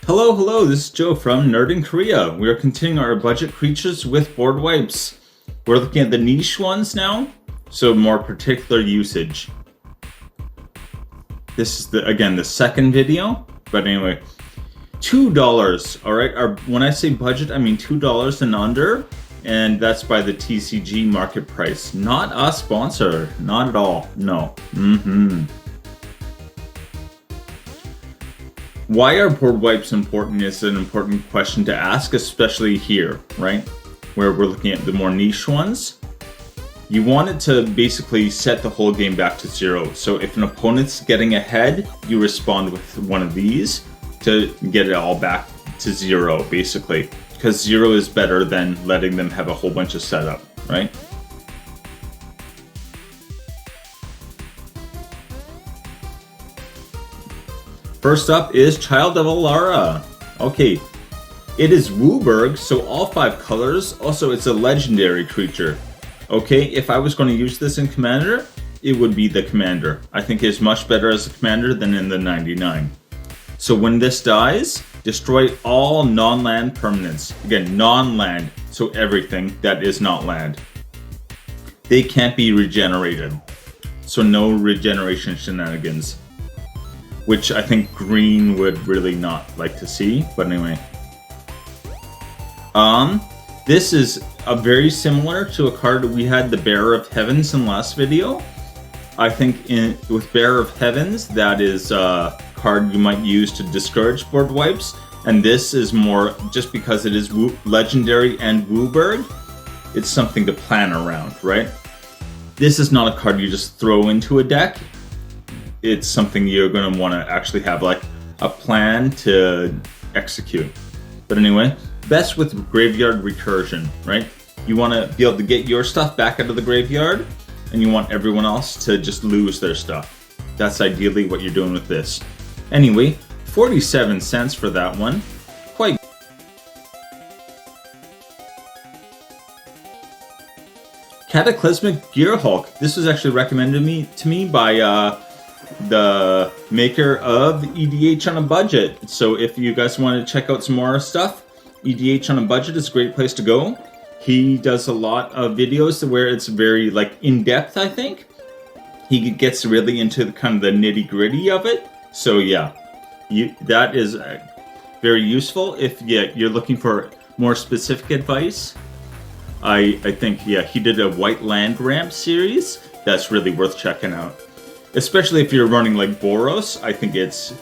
Hello, this is Joe from Nerd in Korea. We are continuing our budget creatures with board wipes. We're looking at the niche ones now, so more particular usage. This is, again, the second video, but anyway. $2, alright? When I say budget, I mean $2 and under, and that's by the TCG market price. Not a sponsor, not at all, no. Why are board wipes important is an important question to ask, especially here, right? Where we're looking at the more niche ones. You want it to basically set the whole game back to zero. So if an opponent's getting ahead, you respond with one of these to get it all back to zero, basically. Because zero is better than letting them have a whole bunch of setup, right? First up is Child of Alara. Okay, it is Wooburg, so all 5 colors. Also, it's a legendary creature. Okay, if I was going to use this in Commander, it would be the Commander. I think it's much better as a Commander than in the 99. So when this dies, destroy all non-land permanents. Again, non-land, so everything that is not land. They can't be regenerated. So no regeneration shenanigans. Which I think green would really not like to see, but anyway. This is very similar to a card we had, the Bearer of Heavens, in last video. I think with Bearer of Heavens, that is a card you might use to discourage board wipes, and this is more just because it is legendary and Wooburg. It's something to plan around, right? This is not a card you just throw into a deck. It's something you're going to want to actually have like a plan to execute. But anyway, best with graveyard recursion, right? You want to be able to get your stuff back out of the graveyard, and you want everyone else to just lose their stuff. That's ideally what you're doing with this. Anyway, 47 cents for that one. Quite. Cataclysmic Gearhulk. This was actually recommended to me by the maker of EDH on a Budget. So if you guys want to check out some more stuff, EDH on a Budget is a great place to go. He does a lot of videos where it's very like in-depth, I think. He gets really into the kind of the nitty-gritty of it. So yeah, that is very useful if you're looking for more specific advice. I think, yeah, he did a White Land Ramp series. That's really worth checking out. Especially if you're running like Boros, I think it's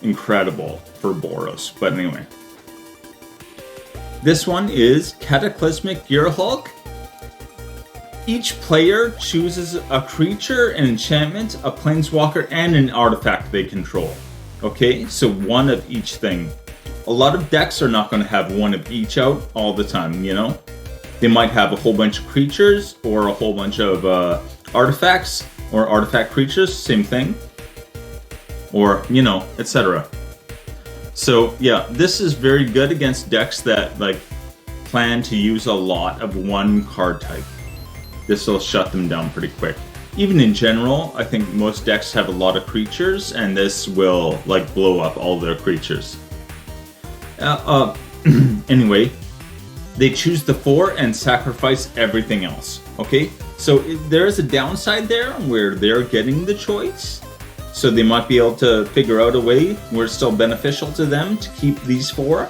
incredible for Boros. But anyway. This one is Cataclysmic Gearhulk. Each player chooses a creature, an enchantment, a planeswalker, and an artifact they control. Okay, so one of each thing. A lot of decks are not going to have one of each out all the time, you know? They might have a whole bunch of creatures or a whole bunch of artifacts. Or artifact creatures, same thing. Or, you know, etc. So, yeah, this is very good against decks that, like, plan to use a lot of one card type. This will shut them down pretty quick. Even in general, I think most decks have a lot of creatures, and this will, like, blow up all their creatures. Anyway, they choose the 4 and sacrifice everything else, okay? So there is a downside there where they're getting the choice. So they might be able to figure out a way where it's still beneficial to them to keep these 4.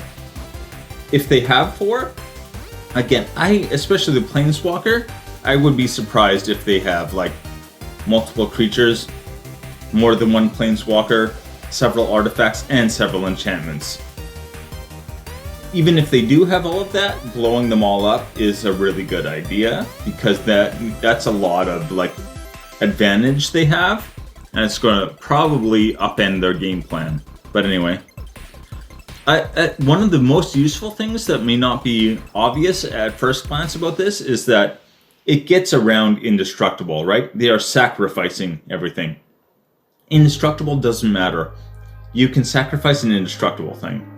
If they have 4, again, especially the Planeswalker, I would be surprised if they have like multiple creatures, more than one Planeswalker, several artifacts, and several enchantments. Even if they do have all of that, blowing them all up is a really good idea, because that's a lot of like advantage they have, and it's going to probably upend their game plan. But anyway, one of the most useful things that may not be obvious at first glance about this is that it gets around indestructible, right? They are sacrificing everything. Indestructible doesn't matter. You can sacrifice an indestructible thing.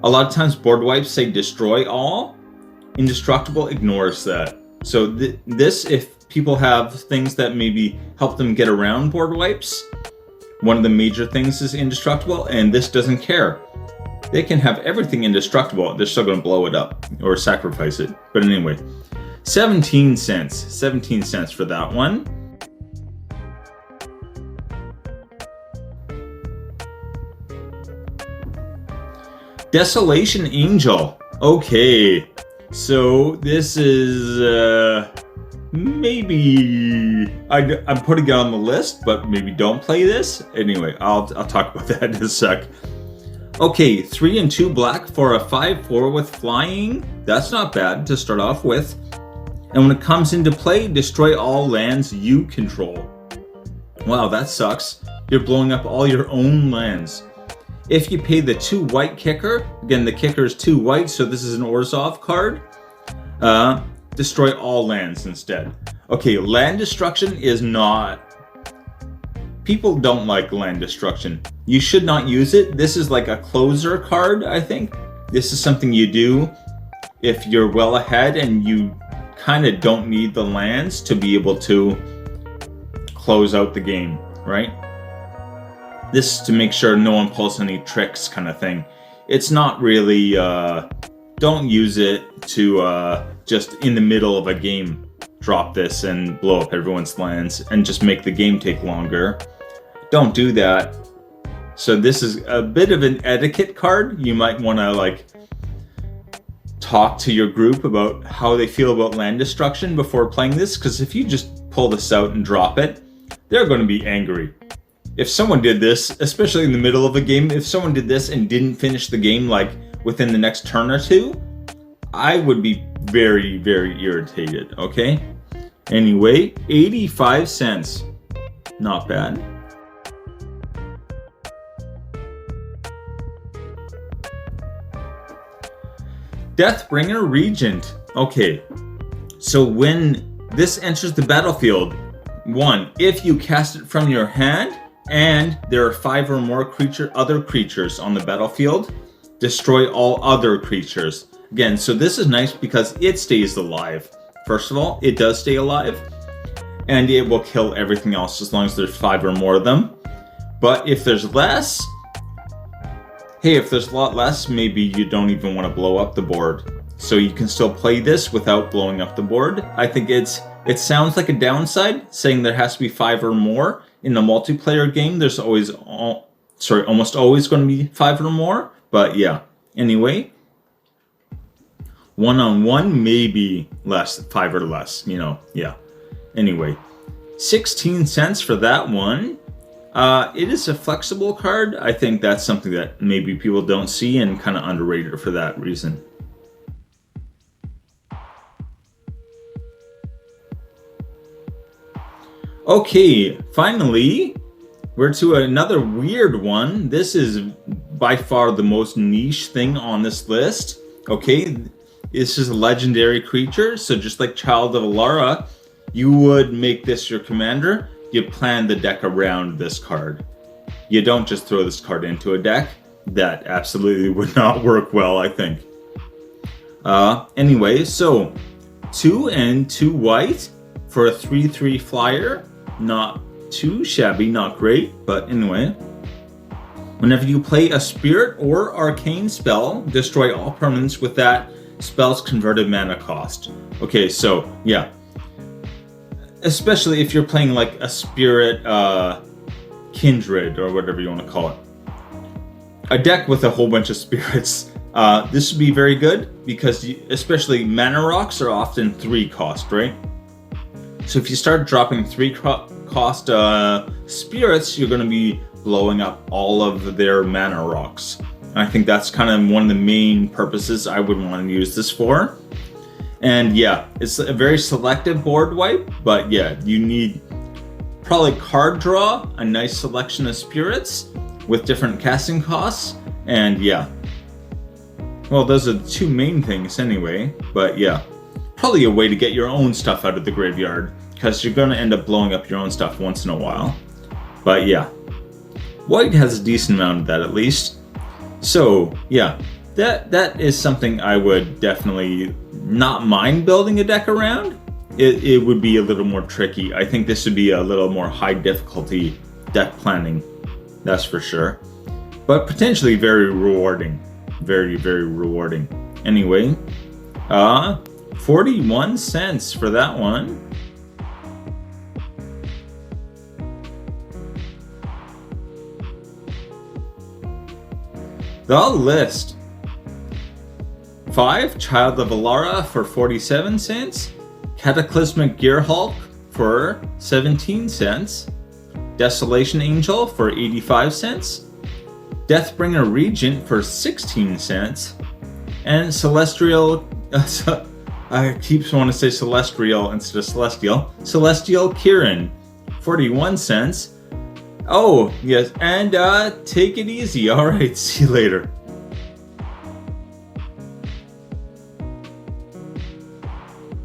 A lot of times board wipes say destroy all. Indestructible ignores that. So this, if people have things that maybe help them get around board wipes, one of the major things is indestructible, and this doesn't care. They can have everything indestructible. They're still going to blow it up or sacrifice it. But anyway, 17 cents. 17 cents for that one. Desolation Angel. Okay, so this is maybe I'm putting it on the list, but maybe don't play this. Anyway, I'll talk about that in a sec. Okay, 3 and 2 black for a 5/4 with flying. That's not bad to start off with. And when it comes into play, destroy all lands you control. Wow, that sucks. You're blowing up all your own lands. If you pay the 2 white kicker, again the kicker is 2 white, so this is an Orzhov card, destroy all lands instead. Okay, land destruction is not... People don't like land destruction. You should not use it. This is like a closer card, I think. This is something you do if you're well ahead and you kind of don't need the lands to be able to close out the game, right? This is to make sure no one pulls any tricks kind of thing. It's not really, don't use it to just in the middle of a game drop this and blow up everyone's lands and just make the game take longer. Don't do that. So this is a bit of an etiquette card. You might want to like talk to your group about how they feel about land destruction before playing this, because if you just pull this out and drop it, they're going to be angry. If someone did this, especially in the middle of a game, if someone did this and didn't finish the game like within the next turn or two, I would be very, very irritated, okay? Anyway, 85 cents. Not bad. Deathbringer Regent. Okay, so when this enters the battlefield, 1, if you cast it from your hand, and there are 5 or more other creatures on the battlefield, destroy all other creatures. Again, so this is nice because it stays alive. First of all, it does stay alive, and it will kill everything else as long as there's 5 or more of them. But if there's less, hey, if there's a lot less, maybe you don't even want to blow up the board. So you can still play this without blowing up the board. I think it sounds like a downside, saying there has to be 5 or more. In a multiplayer game, there's almost always going to be 5 or more. But yeah, anyway, 1-on-1, maybe less, 5 or less, you know, yeah. Anyway, 16 cents for that one. It is a flexible card. I think that's something that maybe people don't see and kind of underrated for that reason. Okay, finally, we're to another weird one. This is by far the most niche thing on this list. Okay, this is a legendary creature, so just like Child of Alara, you would make this your commander. You plan the deck around this card. You don't just throw this card into a deck. That absolutely would not work well, I think. Anyway, so 2 and 2 white for a 3/3 flyer. Not too shabby, not great, but anyway. Whenever you play a spirit or arcane spell, destroy all permanents with that spell's converted mana cost. Okay, so yeah. Especially if you're playing like a spirit kindred or whatever you want to call it. A deck with a whole bunch of spirits. This would be very good because especially mana rocks are often 3 cost, right? So if you start dropping 3 cost spirits, you're going to be blowing up all of their mana rocks. And I think that's kind of one of the main purposes I would want to use this for. And yeah, it's a very selective board wipe, but yeah, you need probably card draw, a nice selection of spirits with different casting costs, and yeah. Well, those are the 2 main things anyway, but yeah. Probably a way to get your own stuff out of the graveyard, because you're going to end up blowing up your own stuff once in a while. But yeah, white has a decent amount of that at least. So yeah, that is something I would definitely not mind building a deck around. It would be a little more tricky. I think this would be a little more high difficulty deck planning, that's for sure. But potentially very rewarding. very, very rewarding. Anyway, 41 cents for that one. The List. 5, Child of Alara for 47 cents. Cataclysmic Gearhulk for 17 cents. Desolation Angel for 85 cents. Deathbringer Regent for 16 cents. And Celestial... I keep wanting to say Celestial instead of Celestial. Celestial Kieran, 41 cents. Oh, yes, and take it easy. Alright, see you later.